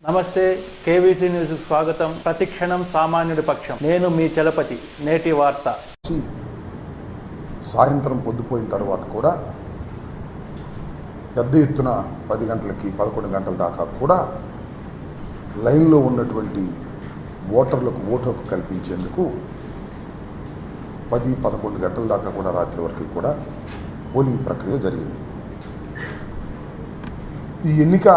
నమస్తే, KVC news స్వాగతం. ప్రతిక్షణం సామాన్యుడి పక్షం. నేను మీ చలపతి. నేటి వార్త. సాయంత్రం పొద్దుపోయిన తర్వాత కూడా పెద్ద ఎత్తున 10 గంటలకి 11 గంటల దాకా కూడా లైన్లో ఉన్నటువంటి ఓటర్లకు ఓటు హక్కు కల్పించేందుకు 10-11 గంటల దాకా కూడా రాత్రి వరకు కూడా పోలింగ్ ప్రక్రియ జరిగింది. ఈ ఎన్నిక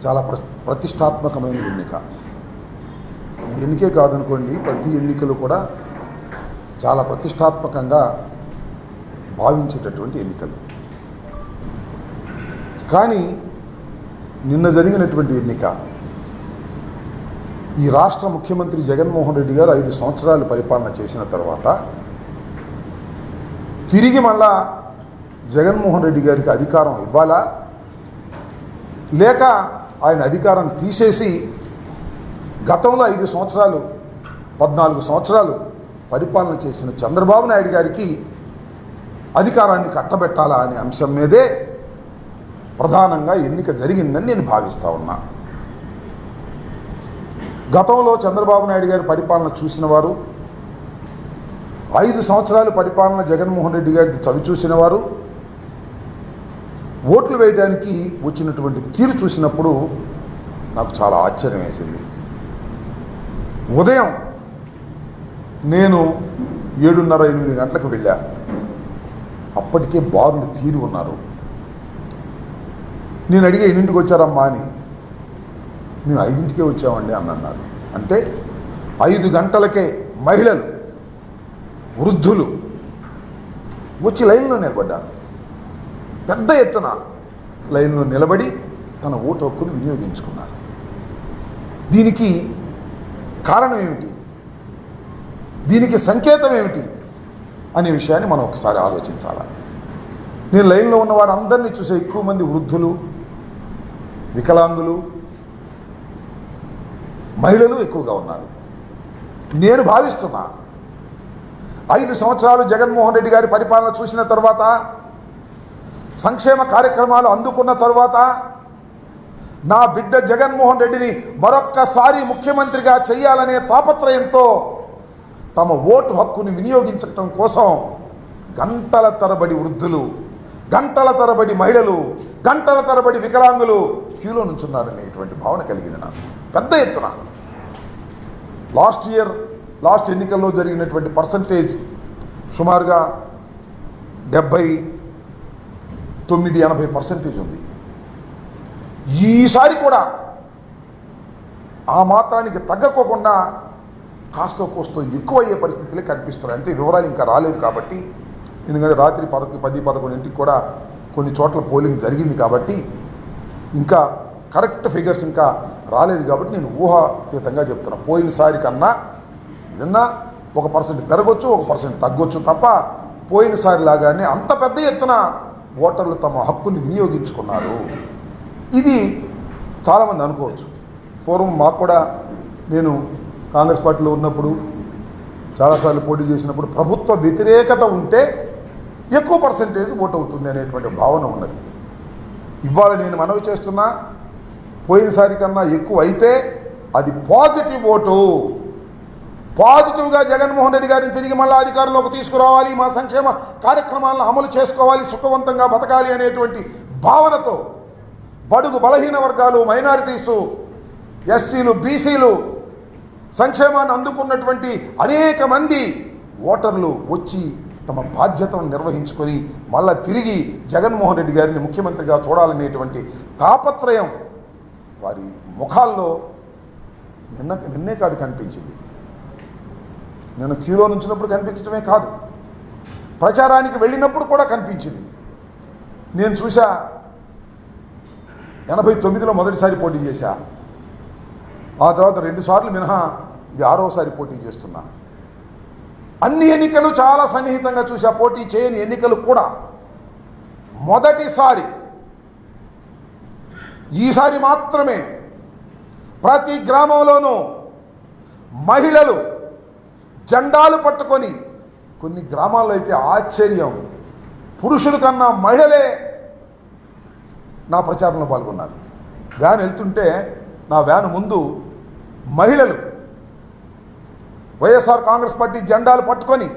చాలా ప్రతిష్టాత్మకమైన ఎన్నిక. ఈ ఎన్నికే కాదనుకోండి, ప్రతి ఎన్నికలు కూడా చాలా ప్రతిష్టాత్మకంగా భావించేటటువంటి ఎన్నికలు. కానీ నిన్న జరిగినటువంటి ఎన్నిక ఈ రాష్ట్ర ముఖ్యమంత్రి జగన్మోహన్ రెడ్డి గారు 5 సంవత్సరాలు పరిపాలన చేసిన తర్వాత తిరిగి మళ్ళా జగన్మోహన్ రెడ్డి గారికి అధికారం ఇవ్వాలా, లేక ఆయన అధికారం తీసేసి గతంలో 5 సంవత్సరాలు 14 సంవత్సరాలు పరిపాలన చేసిన చంద్రబాబు నాయుడు గారికి అధికారాన్ని కట్టబెట్టాలా అనే అంశం మీదే ప్రధానంగా ఎన్నిక జరిగిందని నేను భావిస్తూ ఉన్నా. గతంలో చంద్రబాబు నాయుడు గారి పరిపాలన చూసిన వారు, 5 సంవత్సరాలు పరిపాలన జగన్మోహన్ రెడ్డి గారిని చవి చూసిన వారు ఓట్లు వేయడానికి వచ్చినటువంటి తీరు చూసినప్పుడు నాకు చాలా ఆశ్చర్యం వేసింది. ఉదయం నేను 7:30-8 గంటలకు వెళ్ళా. అప్పటికే బారులు తీరి ఉన్నారు. నేను అడిగే 8ంటికి వచ్చారమ్మా అని. మేము 5ంటికే వచ్చామండి అని అన్నారు. అంటే 5 గంటలకే మహిళలు, వృద్ధులు వచ్చి లైన్లో నిలబడ్డారు. పెద్ద ఎత్తున లైన్లో నిలబడి తన ఓటు హక్కును వినియోగించుకున్నారు. దీనికి కారణం ఏమిటి, దీనికి సంకేతం ఏమిటి అనే విషయాన్ని మనం ఒకసారి ఆలోచించాలి. నేను లైన్లో ఉన్న వారందరినీ చూసే ఎక్కువ మంది వృద్ధులు, వికలాంగులు, మహిళలు ఎక్కువగా ఉన్నారు. నేను భావిస్తున్నా 5 సంవత్సరాలు జగన్మోహన్ రెడ్డి గారి పరిపాలన చూసిన తర్వాత, సంక్షేమ కార్యక్రమాలు అందుకున్న తరువాత నా బిడ్డ జగన్మోహన్ రెడ్డిని మరొక్కసారి ముఖ్యమంత్రిగా చేయాలనే తాపత్రయంతో తమ ఓటు హక్కుని వినియోగించడం కోసం గంటల తరబడి వృద్ధులు, గంటల తరబడి మహిళలు, గంటల తరబడి వికలాంగులు క్యూలో నుంచున్నారనేటువంటి భావన కలిగింది నాకు పెద్ద ఎత్తున. లాస్ట్ ఎన్నికల్లో జరిగినటువంటి పర్సంటేజ్ సుమారుగా 79-80% ఉంది. ఈసారి కూడా ఆ మాత్రానికి తగ్గకోకుండా కాస్తో కోస్తో ఎక్కువయ్యే పరిస్థితులే కనిపిస్తున్నాయి. అంటే వివరాలు ఇంకా రాలేదు కాబట్టి, ఎందుకంటే రాత్రి 10-11 కూడా కొన్ని చోట్ల పోలింగ్ జరిగింది కాబట్టి ఇంకా కరెక్ట్ ఫిగర్స్ ఇంకా రాలేదు కాబట్టి నేను ఊహాతీతంగా చెప్తున్నా. పోయినసారి కన్నా ఏదన్నా 1% పెరగొచ్చు, 1% తగ్గొచ్చు తప్ప పోయినసారి లాగానే అంత పెద్ద ఎత్తున ఓటర్లు తమ హక్కుని వినియోగించుకున్నారు. ఇది చాలామంది అనుకోవచ్చు. పూర్వం మాకు కూడా, నేను కాంగ్రెస్ పార్టీలో ఉన్నప్పుడు చాలాసార్లు పోటీ చేసినప్పుడు ప్రభుత్వ వ్యతిరేకత ఉంటే ఎక్కువ పర్సంటేజ్ ఓటు అవుతుంది అనేటువంటి భావన ఉన్నది. ఇవాళ నేను మనవి చేస్తున్నా, పోయినసారి కన్నా ఎక్కువ అయితే అది పాజిటివ్ ఓటు. పాజిటివ్గా జగన్మోహన్ రెడ్డి గారిని తిరిగి మళ్ళీ అధికారంలోకి తీసుకురావాలి, మా సంక్షేమ కార్యక్రమాలను అమలు చేసుకోవాలి, సుఖవంతంగా బతకాలి అనేటువంటి భావనతో బడుగు బలహీన వర్గాలు, మైనారిటీసు, ఎస్సీలు, బీసీలు, సంక్షేమాన్ని అందుకున్నటువంటి అనేక మంది ఓటర్లు వచ్చి తమ బాధ్యతను నిర్వహించుకొని మళ్ళా తిరిగి జగన్మోహన్ రెడ్డి గారిని ముఖ్యమంత్రిగా చూడాలనేటువంటి తాపత్రయం వారి ముఖాల్లో నిన్నే కాదు కనిపించింది. నేను క్యూలో నుంచినప్పుడు కనిపించడమే కాదు, ప్రచారానికి వెళ్ళినప్పుడు కూడా కనిపించింది. నేను చూసా, 89లో మొదటిసారి పోటీ చేశా. ఆ తర్వాత 2 సార్లు మినహా ఇది 6వసారి పోటీ చేస్తున్నా. అన్ని ఎన్నికలు చాలా సన్నిహితంగా చూసా. పోటీ చేయని ఎన్నికలు కూడా మొదటిసారి, ఈసారి మాత్రమే ప్రతి గ్రామంలోనూ మహిళలు జెండాలు పట్టుకొని, కొన్ని గ్రామాల్లో అయితే ఆశ్చర్యం, పురుషుల కన్నా మహిళలే నా ప్రచారంలో పాల్గొన్నారు. వ్యాన్ వెళ్తుంటే నా వ్యాన్ ముందు మహిళలు వైఎస్ఆర్ కాంగ్రెస్ పార్టీ జెండాలు పట్టుకొని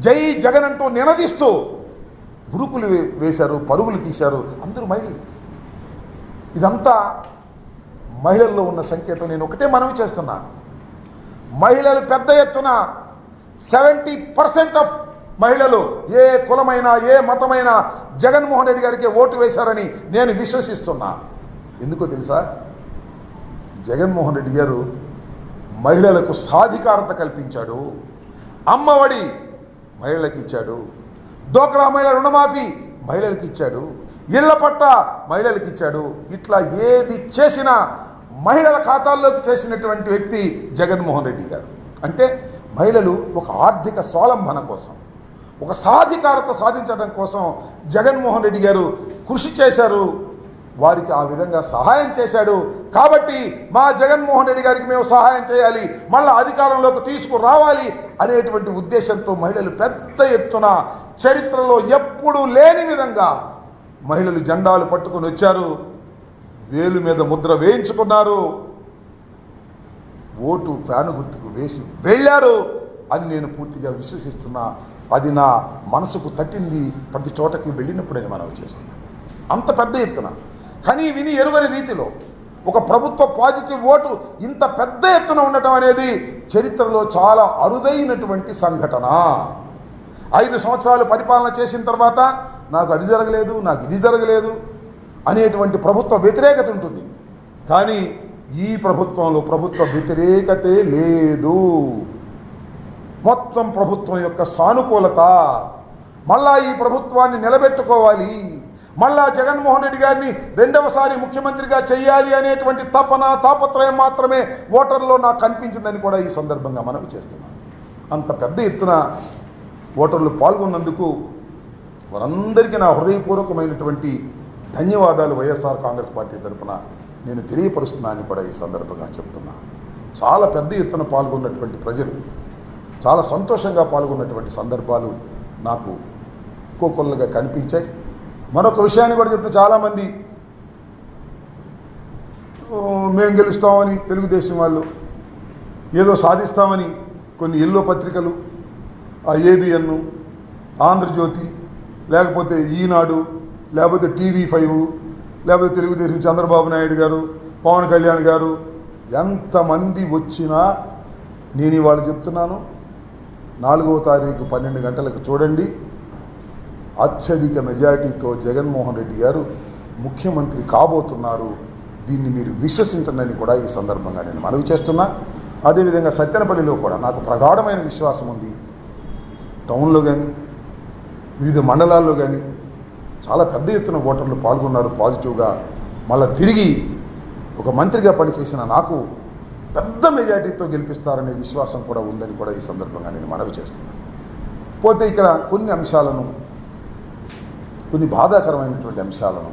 జై జగన్ అంటూ నినదిస్తూ ఉరుకులు వేశారు, పరుగులు తీశారు. అందరూ మహిళలు. ఇదంతా మహిళల్లో ఉన్న సంకేతం. నేను ఒకటే మనవి చేస్తున్నా, మహిళలు పెద్ద ఎత్తున 70% ఆఫ్ మహిళలు ఏ కులమైనా ఏ మతమైనా జగన్మోహన్ రెడ్డి గారికి ఓటు వేశారని నేను విశ్వసిస్తున్నా. ఎందుకో తెలుసా? జగన్మోహన్ రెడ్డి గారు మహిళలకు సాధికారత కల్పించాడు. అమ్మఒడి మహిళలకు ఇచ్చాడు, డోక్రా మహిళల రుణమాఫీ మహిళలకు ఇచ్చాడు, ఇళ్ల పట్ట మహిళలకు ఇచ్చాడు. ఇట్లా ఏది చేసినా మహిళల ఖాతాల్లోకి చేసినటువంటి వ్యక్తి జగన్మోహన్ రెడ్డి గారు. అంటే మహిళలు ఒక ఆర్థిక స్వావలంబన కోసం, ఒక సాధికారత సాధించడం కోసం జగన్మోహన్ రెడ్డి గారు కృషి చేశారు. వారికి ఆ విధంగా సహాయం చేశాడు. కాబట్టి మా జగన్మోహన్ రెడ్డి గారికి మేము సహాయం చేయాలి, మళ్ళీ అధికారంలోకి తీసుకురావాలి అనేటువంటి ఉద్దేశంతో మహిళలు పెద్ద ఎత్తున చరిత్రలో ఎప్పుడూ లేని విధంగా మహిళలు జెండాలు పట్టుకొని వచ్చారు, వేలు మీద ముద్ర వేయించుకున్నారు, ఓటు ఫ్యాను గుర్తుకు వేసి వెళ్ళారు అని నేను పూర్తిగా విశ్వసిస్తున్నా. అది నా మనసుకు తట్టింది ప్రతి చోటకి వెళ్ళినప్పుడని మనం చేస్తున్నాం. అంత పెద్ద ఎత్తున కానీ విని ఎరుగని రీతిలో ఒక ప్రభుత్వ పాజిటివ్ ఓటు ఇంత పెద్ద ఎత్తున ఉండటం అనేది చరిత్రలో చాలా అరుదైనటువంటి సంఘటన. 5 సంవత్సరాలు పరిపాలన చేసిన తర్వాత నాకు అది జరగలేదు, నాకు ఇది జరగలేదు అనేటువంటి ప్రభుత్వ వ్యతిరేకత ఉంటుంది. కానీ ఈ ప్రభుత్వంలో ప్రభుత్వ వ్యతిరేకతే లేదు. మొత్తం ప్రభుత్వం యొక్క సానుకూలత, మళ్ళా ఈ ప్రభుత్వాన్ని నిలబెట్టుకోవాలి, మళ్ళా జగన్మోహన్ రెడ్డి గారిని రెండవసారి ముఖ్యమంత్రిగా చేయాలి అనేటువంటి తపన తాపత్రయం మాత్రమే ఓటర్లో నాకు కనిపించిందని కూడా ఈ సందర్భంగా మనవి చేస్తున్నాను. అంత పెద్ద ఎత్తున ఓటర్లు పాల్గొన్నందుకు వారందరికీ నా హృదయపూర్వకమైనటువంటి ధన్యవాదాలు వైఎస్ఆర్ కాంగ్రెస్ పార్టీ తరఫున నేను తెలియపరుస్తున్నానని కూడా ఈ సందర్భంగా చెప్తున్నా. చాలా పెద్ద ఎత్తున పాల్గొన్నటువంటి ప్రజలు చాలా సంతోషంగా పాల్గొన్నటువంటి సందర్భాలు నాకు ఒక్కొక్కరుగా కనిపించాయి. మరొక విషయాన్ని కూడా చెప్తే చాలామంది మేము గెలుస్తామని తెలుగుదేశం వాళ్ళు ఏదో సాధిస్తామని కొన్ని ఎల్లో పత్రికలు, ఆ ఏబిఎన్, ఆంధ్రజ్యోతి, లేకపోతే ఈనాడు, లేకపోతే TV5, లేకపోతే తెలుగుదేశం చంద్రబాబు నాయుడు గారు, పవన్ కళ్యాణ్ గారు ఎంతమంది వచ్చినా నేను ఇవాళ చెప్తున్నాను, 4వ తారీఖు 12 గంటలకు చూడండి, అత్యధిక మెజారిటీతో జగన్మోహన్ రెడ్డి గారు ముఖ్యమంత్రి కాబోతున్నారు. దీన్ని మీరు విశ్వసించండి కూడా ఈ సందర్భంగా నేను మనవి చేస్తున్నా. అదేవిధంగా సత్తెనపల్లిలో కూడా నాకు ప్రగాఢమైన విశ్వాసం ఉంది. టౌన్లో కానీ వివిధ మండలాల్లో కానీ చాలా పెద్ద ఎత్తున ఓటర్లు పాల్గొన్నారు పాజిటివ్గా. మళ్ళీ తిరిగి ఒక మంత్రిగా పనిచేసిన నాకు పెద్ద మెజారిటీతో గెలిపిస్తారనే విశ్వాసం కూడా ఉందని కూడా ఈ సందర్భంగా నేను మనవి చేస్తున్నాను. పోతే ఇక్కడ కొన్ని అంశాలను, కొన్ని బాధాకరమైనటువంటి అంశాలను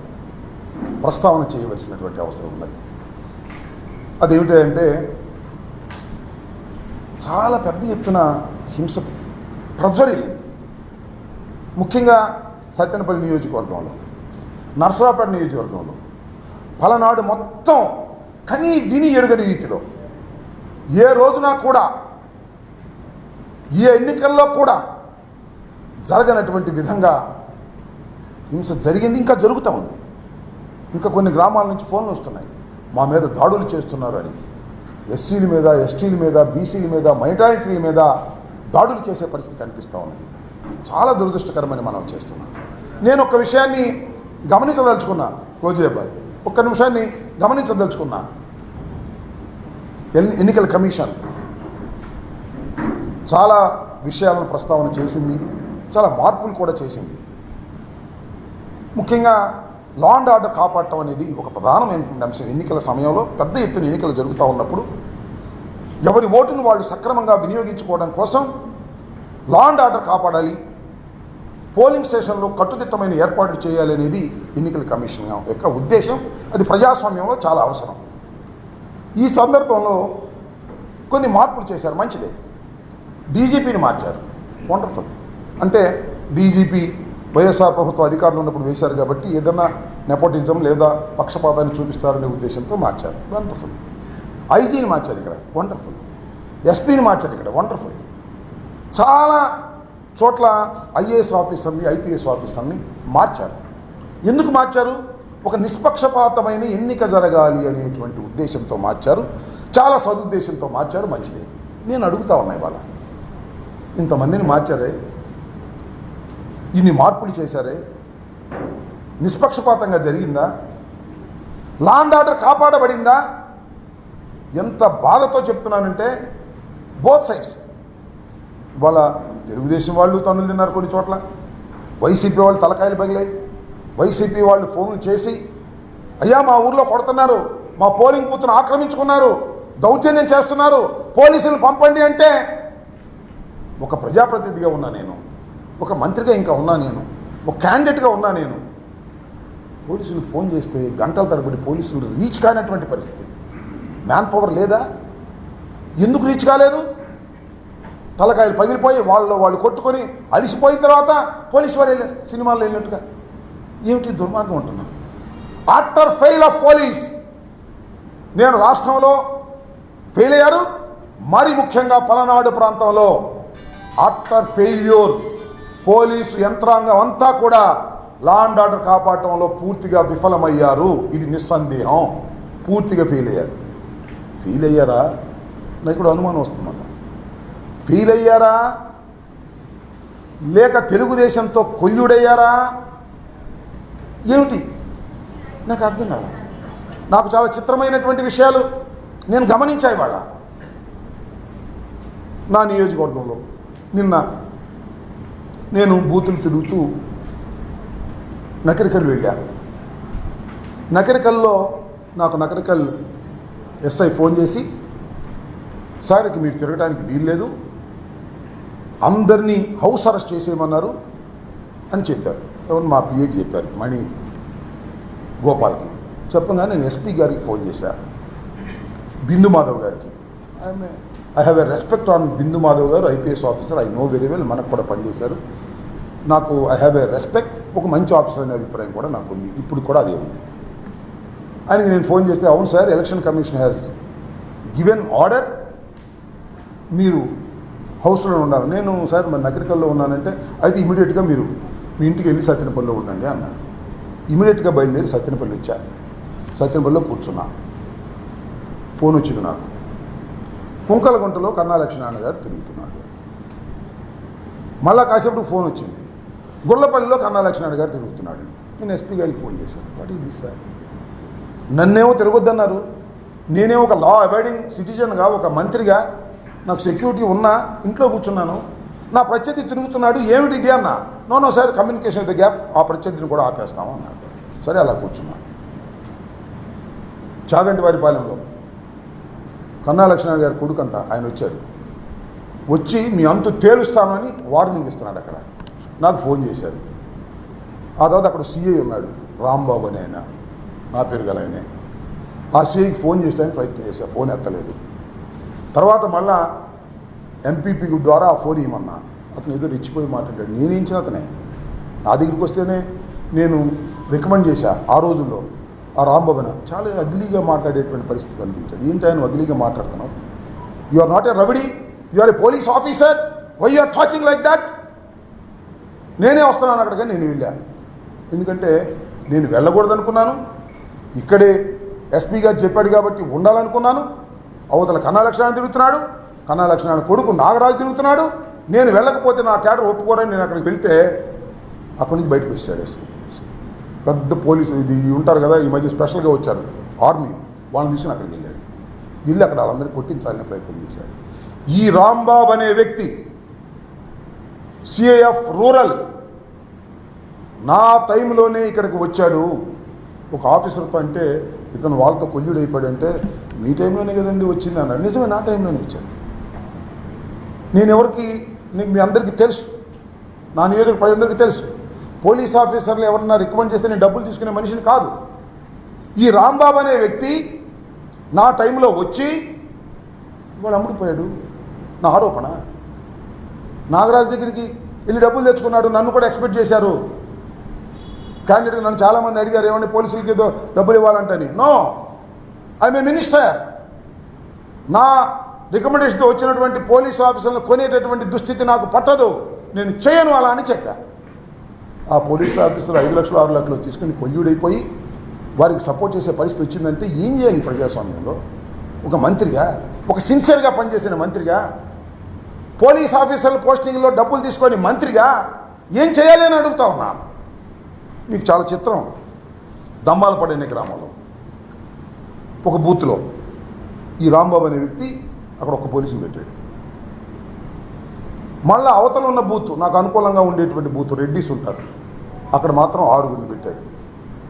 ప్రస్తావన చేయవలసినటువంటి అవసరం ఉన్నది. అదేమిటంటే చాలా పెద్ద ఎత్తున హింస ప్రజ్వరిల్లింది. ముఖ్యంగా సత్తెనపల్లి నియోజకవర్గంలో, నర్సరావుపేట నియోజకవర్గంలో పలనాడు మొత్తం కనీ విని ఎరుగని రీతిలో ఏ రోజున కూడా ఏ ఎన్నికల్లో కూడా జరగనటువంటి విధంగా హింస జరిగింది, ఇంకా జరుగుతూ ఉంది. ఇంకా కొన్ని గ్రామాల నుంచి ఫోన్లు వస్తున్నాయి, మా మీద దాడులు చేస్తున్నారు అని. ఎస్సీల మీద, ఎస్టీల మీద, బీసీల మీద, మైనారిటీల మీద దాడులు చేసే పరిస్థితి కనిపిస్తూ ఉన్నది. చాలా దురదృష్టకరమని మనం చేస్తున్నాం. నేను ఒక విషయాన్ని గమనించదలుచుకున్నా, రోజుబాయ్ ఒక్క నిమిషాన్ని గమనించదలుచుకున్నా. ఎన్నికల కమిషన్ చాలా విషయాలను ప్రస్తావన చేసింది, చాలా మార్పులు కూడా చేసింది. ముఖ్యంగా లా అండ్ ఆర్డర్ కాపాడటం అనేది ఒక ప్రధానమైనటువంటి అంశం. ఎన్నికల సమయంలో పెద్ద ఎత్తున ఎన్నికలు జరుగుతూ ఉన్నప్పుడు ఎవరి ఓటును వాళ్ళు సక్రమంగా వినియోగించుకోవడం కోసం లా అండ్ ఆర్డర్ కాపాడాలి, పోలింగ్ స్టేషన్లో కట్టుదిట్టమైన ఏర్పాట్లు చేయాలి అనేది ఎన్నికల కమిషన్ యొక్క ఉద్దేశం. అది ప్రజాస్వామ్యంలో చాలా అవసరం. ఈ సందర్భంలో కొన్ని మార్పులు చేశారు, మంచిదే. డీజీపీని మార్చారు, వండర్ఫుల్. అంటే డీజీపీ వైఎస్ఆర్ ప్రభుత్వ అధికారులు ఉన్నప్పుడు వేశారు కాబట్టి ఏదన్నా నెపోటిజం లేదా పక్షపాతాన్ని చూపిస్తారనే ఉద్దేశంతో మార్చారు. వండర్ఫుల్. ఐజీని మార్చారు ఇక్కడ, వండర్ఫుల్. ఎస్పీని మార్చారు ఇక్కడ, వండర్ఫుల్. చాలా చోట్ల ఐఏఎస్ ఆఫీసర్ని, ఐపీఎస్ ఆఫీసర్ని మార్చారు. ఎందుకు మార్చారు? ఒక నిష్పక్షపాతమైన ఎన్నిక జరగాలి అనేటువంటి ఉద్దేశంతో మార్చారు. చాలా సదుద్దేశంతో మార్చారు, మంచిదే. నేను అడుగుతా ఉన్నాయి వాళ్ళ, ఇంతమందిని మార్చారే, ఇన్ని మార్పులు చేశారే, నిష్పక్షపాతంగా జరిగిందా? లా అండ్ ఆర్డర్ కాపాడబడిందా? ఎంత బాధతో చెప్తున్నానంటే బోత్ సైడ్స్. వాళ్ళ తెలుగుదేశం వాళ్ళు తన్నులు తిన్నారు కొన్ని చోట్ల, వైసీపీ వాళ్ళు తలకాయలు పగిలాయి. వైసీపీ వాళ్ళు ఫోన్లు చేసి, అయ్యా మా ఊర్లో కొడుతున్నారు, మా పోలింగ్ బూత్ను ఆక్రమించుకున్నారు, దౌర్జన్యం చేస్తున్నారు, పోలీసులు పంపండి అంటే, ఒక ప్రజాప్రతినిధిగా ఉన్నా నేను, ఒక మంత్రిగా ఇంకా ఉన్నా నేను, ఒక క్యాండిడేట్గా ఉన్నా నేను, పోలీసులకు ఫోన్ చేస్తే గంటల తరబడి పోలీసులు రీచ్ కానటువంటి పరిస్థితి. మ్యాన్ పవర్ లేదా? ఎందుకు రీచ్ కాలేదు? తలకాయలు పగిలిపోయి వాళ్ళు కొట్టుకొని అలిసిపోయిన తర్వాత పోలీసు వారు వెళ్ళారు, సినిమాల్లో వెళ్ళినట్టుగా. ఏమిటి దుర్మార్గం ఉంటున్నాను. ఆఫ్టర్ ఫెయిల్ ఆఫ్ పోలీస్, నేను రాష్ట్రంలో ఫెయిల్ అయ్యారు, మరి ముఖ్యంగా పలనాడు ప్రాంతంలో ఆఫ్టర్ ఫెయిల్యూర్ పోలీసు యంత్రాంగం అంతా కూడా లా అండ్ ఆర్డర్ కాపాడటంలో పూర్తిగా విఫలమయ్యారు. ఇది నిస్సందేహం. పూర్తిగా ఫెయిల్ అయ్యారు. ఫెయిల్ అయ్యారా? నాకు ఇప్పుడు అనుమానం వస్తుంది. ఫెయిల్ అయ్యారా లేక తెలుగుదేశంతో కొల్లుడయ్యారా? ఏమిటి నాకు అర్థం కాదు. నాకు చాలా చిత్రమైనటువంటి విషయాలు నేను గమనించాయి. వాళ్ళ నా నియోజకవర్గంలో నిన్న నేను బూతులు తిరుగుతూ నకరికల్ వెళ్ళాను. నకరికల్లో నాకు నకరికల్ ఎస్ఐ ఫోన్ చేసి, సార్ ఇక మీరు తిరగడానికి వీల్లేదు, అందరినీ హౌస్ అరెస్ట్ చేసేయమన్నారు అని చెప్పారు. ఎవరు? మా పిఏకి చెప్పారు, మణి గోపాల్కి. చెప్పగానే నేను ఎస్పీ గారికి ఫోన్ చేశాను, బిందు మాధవ్ గారికి. I have a respect on Bindu Madhav garu, IPS officer, I know very well, మనకు కూడా పనిచేశారు. నాకు ఐ హ్యావ్ ఎ రెస్పెక్ట్, ఒక మంచి ఆఫీసర్ అనే అభిప్రాయం కూడా నాకు ఉంది, ఇప్పుడు కూడా అదే ఉంది. ఆయనకి నేను ఫోన్ చేస్తే, అవును sir, election commission has given order, మీరు హౌస్లో ఉన్నారు. నేను సార్ మరి నగరికల్లో ఉన్నానంటే, అయితే ఇమీడియట్గా మీరు మీ ఇంటికి వెళ్ళి సత్యనపల్లిలో ఉండండి అన్నాడు. ఇమీడియట్గా బయలుదేరి సత్యనపల్లి వచ్చా. సత్యనపల్లిలో కూర్చున్నా. ఫోన్ వచ్చింది నాకు, కుంకలగుంటలో కన్నా లక్ష్మీనారాయణ గారు తిరుగుతున్నాడు. మళ్ళా కాసేపు ఫోన్ వచ్చింది, గుళ్ళపల్లిలో కన్నా లక్ష్మీనారాయణ గారు తిరుగుతున్నాడు. నేను ఎస్పీ గారికి ఫోన్ చేశాను, వాట్ ఈజ్ దిస్ సార్? నన్నేమో తిరగొద్దన్నారు, నేనేమో ఒక లా అబైడింగ్ సిటిజన్గా, ఒక మంత్రిగా, నాకు సెక్యూరిటీ ఉన్నా ఇంట్లో కూర్చున్నాను, నా ప్రత్యర్థి తిరుగుతున్నాడు, ఏమిటి ఇది అన్నా. No sir, communication with the gap, ఆ ప్రత్యర్థిని కూడా ఆపేస్తాము అన్నారు. సరే అలా కూర్చున్నాను. చాగంటి వారిపాలెంలో కన్నా లక్ష్మీనారాయణ గారి కొడుకంట ఆయన వచ్చాడు. వచ్చి మీ అంతు తేలుస్తామని వార్నింగ్ ఇస్తున్నాడు. అక్కడ నాకు ఫోన్ చేశారు. ఆ తర్వాత అక్కడ సిఐ ఉన్నాడు, రాంబాబు అని ఆయన, నా పేరు గల ఆయనే. ఆ సిఐకి ఫోన్ చేసేటానికి ప్రయత్నం చేశాను, ఫోన్ ఎత్తలేదు. తర్వాత మళ్ళా ఎంపీపీ ద్వారా ఆ ఫోన్ ఇవ్వమన్నా, అతను ఏదో రెచ్చిపోయి మాట్లాడాడు. నేనేంచిన అతనే నా దగ్గరికి వస్తేనే నేను రికమెండ్ చేశా. ఆ రోజుల్లో ఆ రాంబాబున చాలా అగ్లీగా మాట్లాడేటువంటి పరిస్థితి కనిపించాడు. ఏంటి ఆయన అగ్లీగా మాట్లాడుతున్నావు? You are not a rowdy, you are a police officer, why you are talking like that? నేనే వస్తున్నాను అక్కడికి, నేను వెళ్ళాను. ఎందుకంటే నేను వెళ్ళకూడదనుకున్నాను, ఇక్కడే ఎస్పీ గారు చెప్పాడు కాబట్టి ఉండాలనుకున్నాను. అవతల కన్నా లక్ష్మీనారాయణ తిరుగుతున్నాడు, కన్నా లక్ష్మీనారాయణ కొడుకు నాగరాజు తిరుగుతున్నాడు. నేను వెళ్ళకపోతే నా క్యాడర్ ఒప్పుకోరని నేను అక్కడికి వెళ్తే అక్కడి నుంచి బయటకు వచ్చాడు. పెద్ద పోలీసు ఇది ఉంటారు కదా, ఈ మధ్య స్పెషల్గా వచ్చారు ఆర్మీ, వాళ్ళని తీసుకుని అక్కడికి వెళ్ళాడు. వెళ్ళి అక్కడ వాళ్ళందరినీ కొట్టించాలనే ప్రయత్నం చేశాడు. ఈ రాంబాబు అనే వ్యక్తి సిఐఎఫ్ రూరల్ నా టైంలోనే ఇక్కడికి వచ్చాడు. ఒక ఆఫీసర్తో అంటే ఇతను వాళ్ళతో కొల్లుడు అయిపోయాడంటే, మీ టైంలోనే కదండి వచ్చింది అన్నాడు. నిజమే, నా టైంలోనే వచ్చాడు. నేను ఎవరికి, మీ అందరికీ తెలుసు, నా నియోజక ప్రజలందరికీ తెలుసు. పోలీస్ ఆఫీసర్లు ఎవరన్నా రికమెండ్ చేస్తే నేను డబ్బులు తీసుకునే మనిషిని కాదు. ఈ రాంబాబు అనే వ్యక్తి నా టైంలో వచ్చి వాడు అమ్ముడిపోయాడు. నా ఆరోపణ. నాగరాజు దగ్గరికి వెళ్ళి డబ్బులు తెచ్చుకున్నాడు, నన్ను కూడా ఎక్స్పెక్ట్ చేశారు. క్యాండిడేట్ నన్ను చాలామంది అడిగారు, ఏమంటే పోలీసులకి ఏదో డబ్బులు ఇవ్వాలంటని. No, I a minister. నా రికమెండేషన్తో వచ్చినటువంటి పోలీసు ఆఫీసర్లను కొనేటటువంటి దుస్థితి నాకు పట్టదు, నేను చేయను అలా అని చెప్పా. ఆ పోలీస్ ఆఫీసర్ 5 లక్షలు 6 లక్షలు తీసుకుని కొల్యూడైపోయి వారికి సపోర్ట్ చేసే పరిస్థితి వచ్చిందంటే ఏం చేయాలి ప్రజాస్వామ్యంలో? ఒక మంత్రిగా, ఒక సిన్సియర్గా పనిచేసిన మంత్రిగా, పోలీస్ ఆఫీసర్ల పోస్టింగ్లో డబ్బులు తీసుకొని మంత్రిగా ఏం చేయాలి అని అడుగుతా ఉన్నా. మీకు చాలా చిత్రం. దమ్మాలపాడు అనే గ్రామంలో ఒక బూత్లో ఈ రాంబాబు అనే వ్యక్తి అక్కడ ఒక పోలీసుని పెట్టాడు. మళ్ళీ అవతల ఉన్న బూత్, నాకు అనుకూలంగా ఉండేటువంటి బూత్, రెడ్డీస్ ఉంటారు, అక్కడ మాత్రం 6 పెట్టాడు.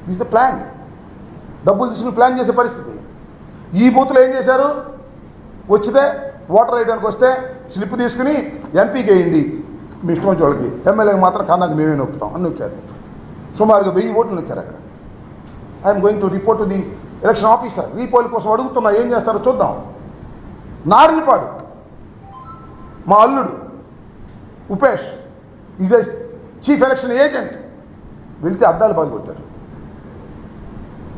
This the plan. డబ్బులు తీసుకుని ప్లాన్ చేసే పరిస్థితి. ఈ బూత్లో ఏం చేశారు? వచ్చితే ఓటర్ వేయడానికి వస్తే స్లిప్ తీసుకుని ఎంపీకి వేయండి మీ ఇష్టం వచ్చే వాళ్ళకి, ఎమ్మెల్యేకి మాత్రం కన్నాకు మేమే నొక్కుతాం అని నొక్కాడు. సుమారుగా 1000 ఓట్లు నొక్కారు అక్కడ. I'm going to report to the election officer. Repoll కోసం అడుగుతున్నా, ఏం చేస్తారో చూద్దాం. నారినిపాడు మా అల్లుడు Upesh is a chief election agent. వెళితే అద్దాలు బాగుకొట్టారు.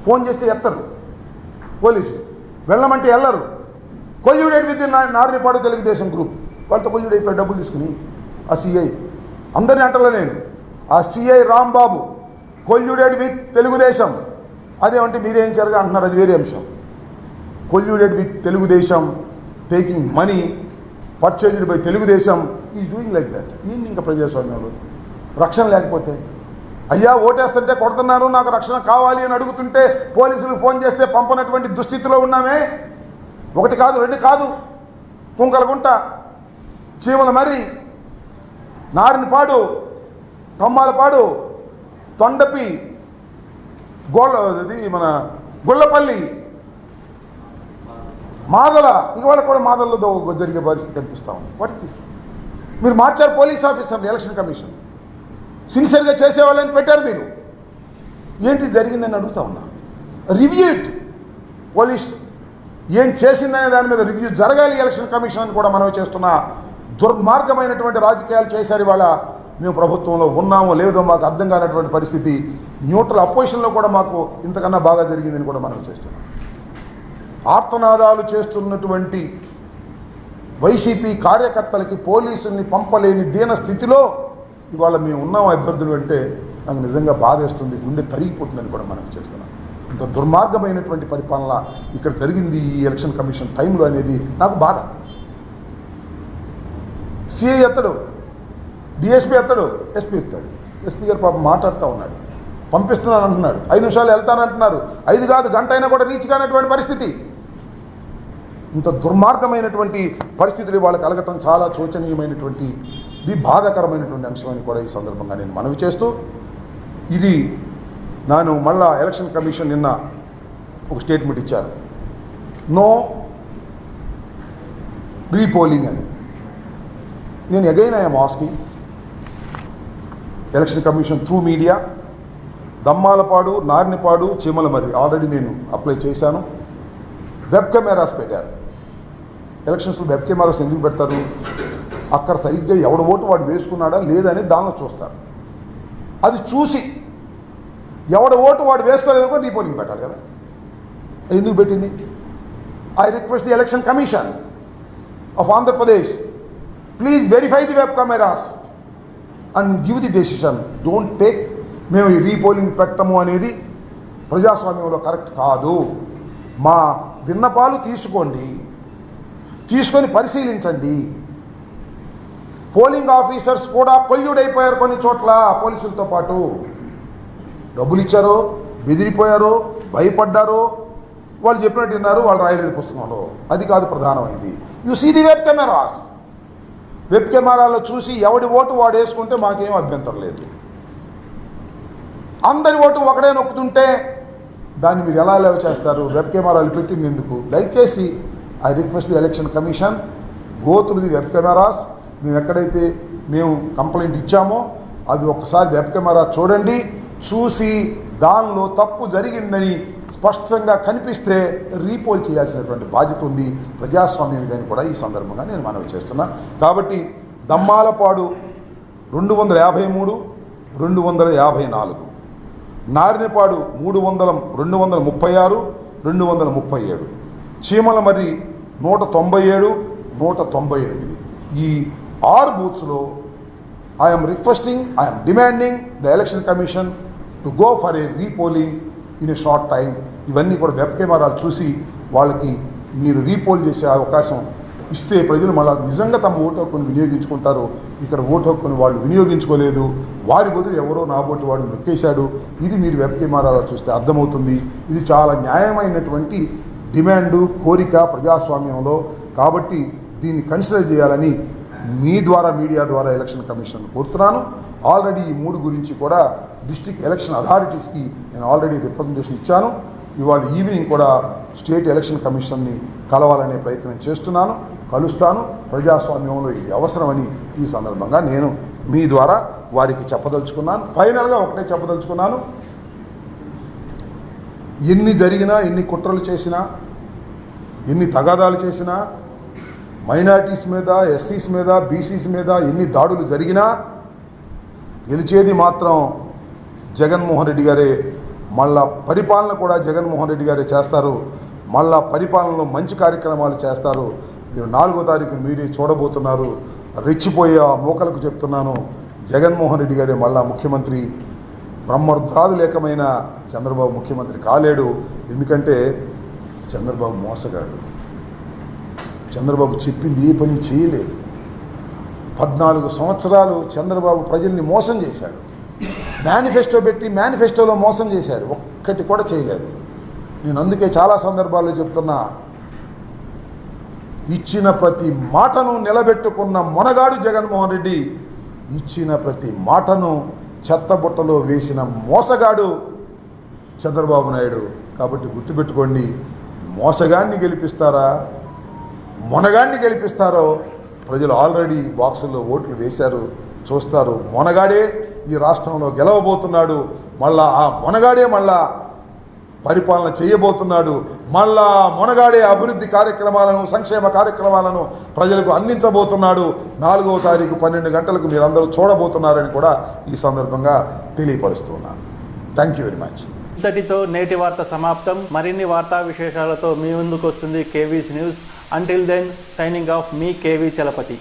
ఫోన్ చేస్తే ఎత్తరు పోలీసులు, వెళ్ళమంటే వెళ్ళరు. Colluded with Narinipadu Telugu Desam group, వాళ్ళతో కొల్యూడ్ అయిపోయి డబ్బులు తీసుకుని ఆ సిఐ, అందరినీ అంటలే నేను, ఆ CI Rambabu colluded with Telugu Desam. అదేమంటే మీరేం జరగా అంటున్నారు, అది వేరే అంశం. Colluded with Telugu Desam, taking money purchased by Telugu Desam, is doing like that. ఏంటి ఇంకా ప్రజాస్వామ్యంలో రక్షణ లేకపోతే? అయ్యా ఓటేస్తుంటే కొడుతున్నారు, నాకు రక్షణ కావాలి అని అడుగుతుంటే పోలీసులకు ఫోన్ చేస్తే పంపనటువంటి దుస్థితిలో ఉన్నామే. 1 కాదు 2 కాదు, కుంకలగుంట, చీమలమర్రి, నారినిపాడు, తమ్మాలపాడు, తొండపి, మన గుళ్ళపల్లి, మాదల, ఇవాళ కూడా మాదల్లో జరిగే పరిస్థితి కనిపిస్తూ ఉంది. What is this? మీరు మార్చారు పోలీస్ ఆఫీసర్ని, ఎలక్షన్ కమిషన్ సిన్సియర్గా చేసేవాళ్ళని పెట్టారు మీరు. ఏంటి జరిగిందని అడుగుతా ఉన్నా. Review it. పోలీస్ ఏం చేసిందనే దాని మీద రివ్యూ జరగాలి ఎలక్షన్ కమిషన్ అని కూడా మనం చేస్తున్న దుర్మార్గమైనటువంటి రాజకీయాలు చేశారు. ఇవాళ మేము ప్రభుత్వంలో ఉన్నామో లేదో మాకు అర్థం కానటువంటి పరిస్థితి. న్యూట్రల్ అపోజిషన్లో కూడా మాకు ఇంతకన్నా బాగా జరిగిందని కూడా మనం చేస్తున్నాం. ఆర్తనాదాలు చేస్తున్నటువంటి వైసీపీ కార్యకర్తలకి పోలీసుల్ని పంపలేని దీన స్థితిలో ఇవాళ మేము ఉన్నాం అభ్యర్థులు అంటే నాకు నిజంగా బాధేస్తుంది, గుండె తరిగిపోతుందని కూడా మనం చేస్తున్నాం. ఇంత దుర్మార్గమైనటువంటి పరిపాలన ఇక్కడ జరిగింది ఈ ఎలక్షన్ కమిషన్ టైంలో అనేది నాకు బాధ. సిఐ ఎత్తడు, డిఎస్పీ ఎత్తడు, ఎస్పీ ఎత్తాడు. ఎస్పీ గారు పాపం మాట్లాడుతూ ఉన్నాడు, పంపిస్తున్నాను అంటున్నాడు, 5 నిమిషాలు వెళ్తానంటున్నారు, 5 కాదు గంట అయినా కూడా రీచ్ కానటువంటి పరిస్థితి. ఇంత దుర్మార్గమైనటువంటి పరిస్థితులు వాళ్ళకి కలగటం చాలా శోచనీయమైనటువంటి, ఇది బాధాకరమైనటువంటి అంశం అని కూడా ఈ సందర్భంగా నేను మనవి చేస్తూ, ఇది నేను మళ్ళా ఎలక్షన్ కమిషన్ నిన్న ఒక స్టేట్మెంట్ ఇచ్చారు, నో రీపోలింగ్ అని. నేను again I'm asking election commission through media, Dammalapadu, Narinipadu, Cheemalamarri already నేను అప్లై చేశాను. వెబ్ కెమెరాస్ పెట్టారు. ఎలక్షన్స్లో వెబ్ కెమెరాస్ ఎందుకు పెడతారు? అక్కడ సరిగ్గా ఎవడ ఓటు వాడు వేసుకున్నాడా లేదని దానిలో చూస్తారు. అది చూసి ఎవడ ఓటు వాడు వేసుకోలేదనుకో రీపోలింగ్ పెట్టాలి కదా. ఎందుకు పెట్టింది? I request the election commission of Andhra Pradesh, please verify the web cameras and give the decision. Don't take మేము ఈ రీపోలింగ్ పెట్టము అనేది ప్రజాస్వామ్యంలో కరెక్ట్ కాదు. మా విన్నపాలు తీసుకోండి, తీసుకొని పరిశీలించండి. పోలింగ్ ఆఫీసర్స్ కూడా కొల్యూడ్ అయిపోయారు కొన్ని చోట్ల పోలీసులతో పాటు. డబ్బులు ఇచ్చారో, బెదిరిపోయారో, భయపడ్డారో, వాళ్ళు చెప్పినట్టు విన్నారు, వాళ్ళు రాయలేదు పుస్తకంలో. అది కాదు ప్రధానమైంది. You see the web cameras. Web కెమెరాలో చూసి ఎవడి ఓటు వాడు వేసుకుంటే మాకేం అభ్యంతరం లేదు. అందరి ఓటు ఒకడే నొక్కుతుంటే దాన్ని మీరు ఎలా లేవ చేస్తారు? వెబ్ కెమెరాలు పెట్టింది ఎందుకు? దయచేసి I request the election commission, go through the web cameras. మేము ఎక్కడైతే మేము కంప్లైంట్ ఇచ్చామో అవి ఒక్కసారి వెబ్ కెమెరా చూడండి. చూసి దానిలో తప్పు జరిగిందని స్పష్టంగా కనిపిస్తే రీపోల్ చేయాల్సినటువంటి బాధ్యత ఉంది ప్రజాస్వామ్యం ఇదని కూడా ఈ సందర్భంగా నేను మనవి చేస్తున్నా. కాబట్టి దమ్మాలపాడు 253, 254, నారినపాడు 236, 237, చీమలమర్రి 197, 198. ఈ 6 బూత్స్లో I'm demanding the election commission to go for a repolling in a short time. ఇవన్నీ కూడా వెబ్ కెమెరాలు చూసి వాళ్ళకి మీరు రీపోల్ చేసే అవకాశం ఇస్తే ప్రజలు మళ్ళీ నిజంగా తమ ఓటు హక్కును వినియోగించుకుంటారు. ఇక్కడ ఓటు హక్కును వాళ్ళు వినియోగించుకోలేదు, వారి బదులు ఎవరో నాబోటి వాడు నొక్కేశాడు. ఇది మీరు వెబ్ కెమెరాలో చూస్తే అర్థమవుతుంది. ఇది చాలా న్యాయమైనటువంటి డిమాండు, కోరిక ప్రజాస్వామ్యంలో. కాబట్టి దీన్ని కన్సిడర్ చేయాలని మీ ద్వారా, మీడియా ద్వారా ఎలక్షన్ కమిషన్ కోరుతున్నాను. ఆల్రెడీ ఈ 3 గురించి కూడా డిస్ట్రిక్ట్ ఎలక్షన్ అథారిటీస్కి నేను ఆల్రెడీ రిప్రజెంటేషన్ ఇచ్చాను. ఇవాళ ఈవినింగ్ కూడా స్టేట్ ఎలక్షన్ కమిషన్ని కలవాలనే ప్రయత్నం చేస్తున్నాను, కలుస్తాను. ప్రజాస్వామ్యంలో ఇది అవసరమని ఈ సందర్భంగా నేను మీ ద్వారా వారికి చెప్పదలుచుకున్నాను. ఫైనల్గా ఒకటే చెప్పదలుచుకున్నాను, ఎన్ని జరిగినా, ఎన్ని కుట్రలు చేసినా, ఎన్ని తగాదాలు చేసినా, మైనారిటీస్ మీద, ఎస్సీస్ మీద, బీసీస్ మీద ఎన్ని దాడులు జరిగినా గెలిచేది మాత్రం జగన్మోహన్ రెడ్డి గారే. మళ్ళా పరిపాలన కూడా జగన్మోహన్ రెడ్డి గారే చేస్తారు. మళ్ళా పరిపాలనలో మంచి కార్యక్రమాలు చేస్తారు. మీరు 4వ తారీఖు మీరే చూడబోతున్నారు. రెచ్చిపోయే ఆ మోకలకు చెప్తున్నాను, జగన్మోహన్ రెడ్డి గారే మళ్ళా ముఖ్యమంత్రి. బ్రహ్మరుద్రాలు లేకమైన చంద్రబాబు ముఖ్యమంత్రి కాలేడు. ఎందుకంటే చంద్రబాబు మోసగాడు. చంద్రబాబు చెప్పింది ఏ పని చేయలేదు. 14 సంవత్సరాలు చంద్రబాబు ప్రజల్ని మోసం చేశాడు. మేనిఫెస్టో పెట్టి మేనిఫెస్టోలో మోసం చేశాడు, ఒక్కటి కూడా చేయలేదు. నేను అందుకే చాలా సందర్భాల్లో చెప్తున్నా, ఇచ్చిన ప్రతి మాటను నిలబెట్టుకున్న మొనగాడు జగన్మోహన్ రెడ్డి. ఇచ్చిన ప్రతి మాటను చెత్తబుట్టలో వేసిన మోసగాడు చంద్రబాబు నాయుడు. కాబట్టి గుర్తుపెట్టుకోండి, మోసగాన్ని గెలిపిస్తారా, మొనగాన్ని గెలిపిస్తారో ప్రజలు ఆల్రెడీ బాక్సుల్లో ఓట్లు వేశారు, చూస్తారు. మొనగాడే ఈ రాష్ట్రంలో గెలవబోతున్నాడు. మళ్ళా ఆ మొనగాడే మళ్ళా పరిపాలన చేయబోతున్నాడు. మళ్ళా మొనగాడే అభివృద్ధి కార్యక్రమాలను, సంక్షేమ కార్యక్రమాలను ప్రజలకు అందించబోతున్నాడు. 4వ తారీఖు 12 గంటలకు మీరందరూ చూడబోతున్నారని కూడా ఈ సందర్భంగా తెలియపరుస్తున్నాను. Thank you very much. ఇంతటితో నేటి వార్త సమాప్తం. మరిన్ని వార్తా విశేషాలతో మీ ముందుకు వస్తుంది KV's news. Until then, signing off మీ కేవీ చలపతి.